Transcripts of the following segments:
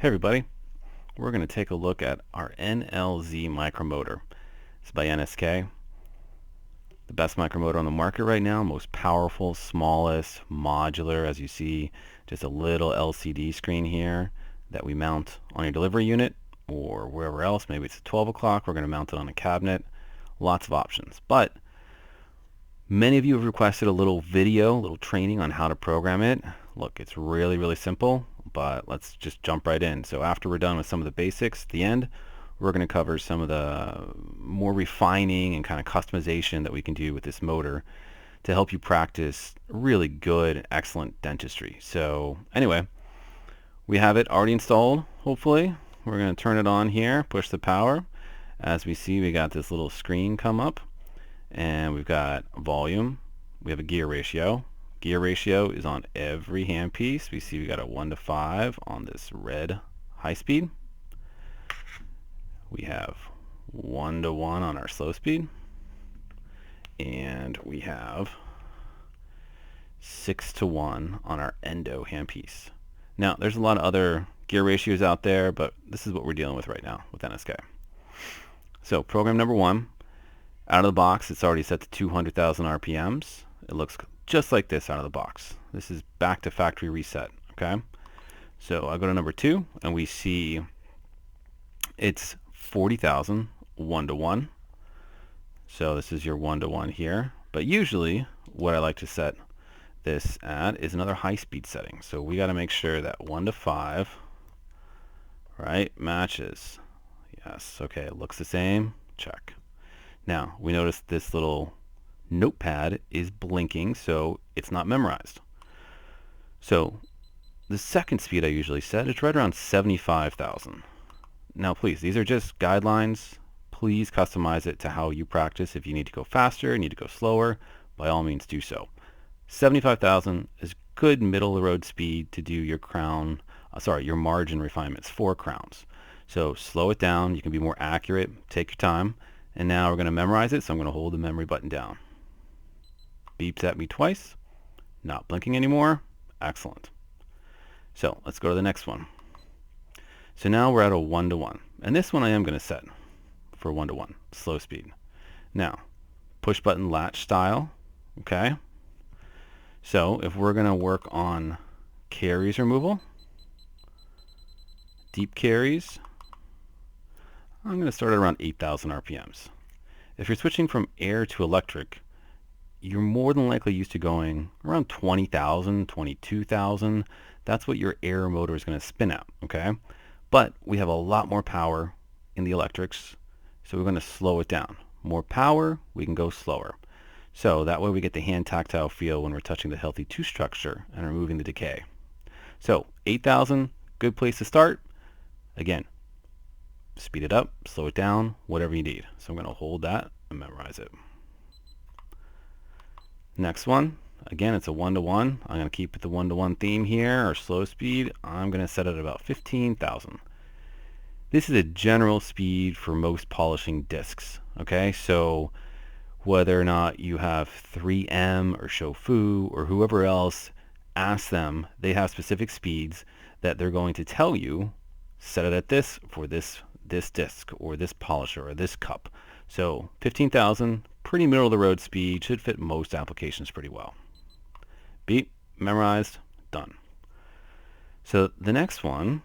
Hey everybody, we're going to take a look at our NLZ Micromotor. It's by NSK. The best micromotor on the market right now, most powerful, smallest, modular, as you see, just a little LCD screen here that we mount on your delivery unit or wherever else. Maybe it's at 12 o'clock, we're going to mount it on a cabinet. Lots of options. But many of you have requested a little video, a little training on how to program it. Look, it's really simple, but let's just jump right in. So after we're done with some of the basics at the end, we're going to cover some of the more refining and kind of customization that we can do with this motor to help you practice really good, excellent dentistry. So anyway, we have it already installed, hopefully. We're going to turn it on here, push the power. As we see, we got this little screen come up. And we've got volume, we have a gear ratio. Gear ratio is on every handpiece. We see we got a 1:5 on this red high speed. We have 1:1 on our slow speed. And we have 6:1 on our endo handpiece. Now, there's a lot of other gear ratios out there, but this is what we're dealing with right now with NSK. So program number one. Out of the box, it's already set to 200,000 RPMs. It looks just like this out of the box. This is back to factory reset, okay? So I go to number two, and we see it's 40,000, 1:1. So this is your 1:1 here. But usually, what I like to set this at is another high-speed setting. So we got to make sure that 1:5, right, matches. Yes, okay, it looks the same. Check. Now, we notice this little notepad is blinking, so it's not memorized. So the second speed I usually set is right around 75,000. Now, please, these are just guidelines. Please customize it to how you practice. If you need to go faster, you need to go slower, by all means do so. 75,000 is good middle of the road speed to do your your margin refinements for crowns. So slow it down. You can be more accurate. Take your time. And now we're going to memorize it, so I'm going to hold the memory button down. Beeps at me twice. Not blinking anymore. Excellent. So let's go to the next one. So now we're at a 1:1. And this one I am going to set for 1:1, slow speed. Now, push button latch style. Okay. So if we're going to work on carries removal, deep carries, I'm going to start at around 8,000 RPMs. If you're switching from air to electric, you're more than likely used to going around 20,000, 22,000. That's what your air motor is going to spin at, okay? But we have a lot more power in the electrics, so we're going to slow it down. More power, we can go slower. So that way we get the hand tactile feel when we're touching the healthy tooth structure and removing the decay. So 8,000, good place to start. Again, speed it up, slow it down, whatever you need. So I'm going to hold that and memorize it. Next one, again, it's a 1:1. I'm going to keep it the 1:1 theme here, or slow speed. I'm going to set it at about 15,000. This is a general speed for most polishing discs, okay? So whether or not you have 3M or Shofu or whoever else, ask them. They have specific speeds that they're going to tell you, set it at this for this disc or this polisher or this cup. So 15,000, pretty middle of the road speed, should fit most applications pretty well. Beep, memorized, done. So the next one,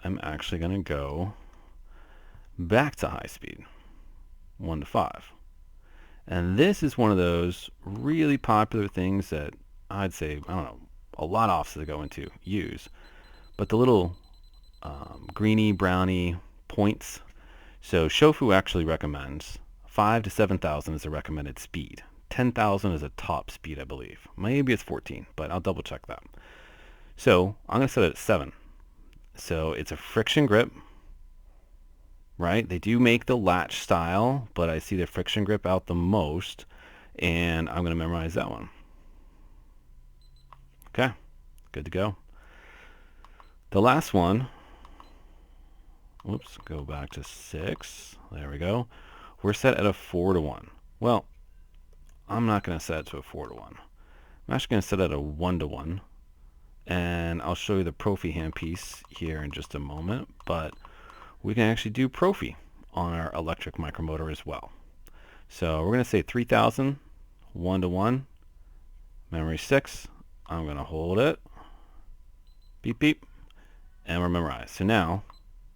I'm actually going to go back to high speed, 1:5. And this is one of those really popular things that I'd say, I don't know, a lot of offices go into, use. But the little greeny, browny points. So Shofu actually recommends 5 to 7,000 is a recommended speed. 10,000 is a top speed, I believe. Maybe it's 14, but I'll double check that. So I'm going to set it at 7. So it's a friction grip, right? They do make the latch style, but I see the friction grip out the most, and I'm going to memorize that one. Okay, good to go. The last one, whoops, go back to 6. There we go. We're set at a 4:1. Well, I'm not going to set it to a 4:1. I'm actually going to set it at a 1:1. and I'll show you the Profi handpiece here in just a moment, but we can actually do Profi on our electric micromotor as well. So we're going to say 3000, 1-to-1, memory 6. I'm going to hold it, beep beep, and we're memorized. So now,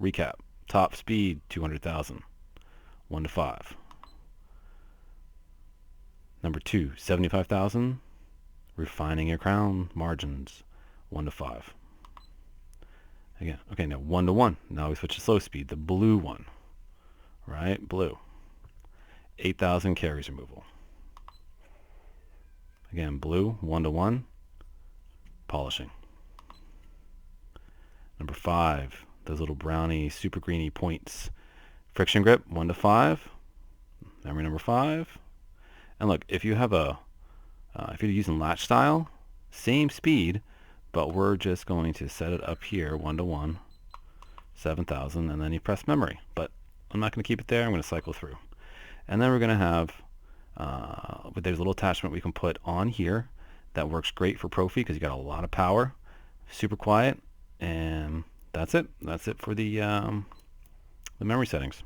recap. Top speed, 200,000, 1-to-5. Number 2, 75,000, refining your crown margins, 1-to-5. Again, okay, now 1-to-1. Now we switch to slow speed, the blue one, right? Blue. 8,000 carries removal. Again, blue, 1-to-1, polishing. Number 5, those little brownie, super greeny points. Friction grip, 1-to-5. Memory number 5. And look, if you have if you're using latch style, same speed, but we're just going to set it up here, 1-to-1, 7,000, and then you press memory. But I'm not going to keep it there. I'm going to cycle through. And then we're going to have, there's a little attachment we can put on here that works great for Profi because you got a lot of power, super quiet, and that's it. That's it for the memory settings.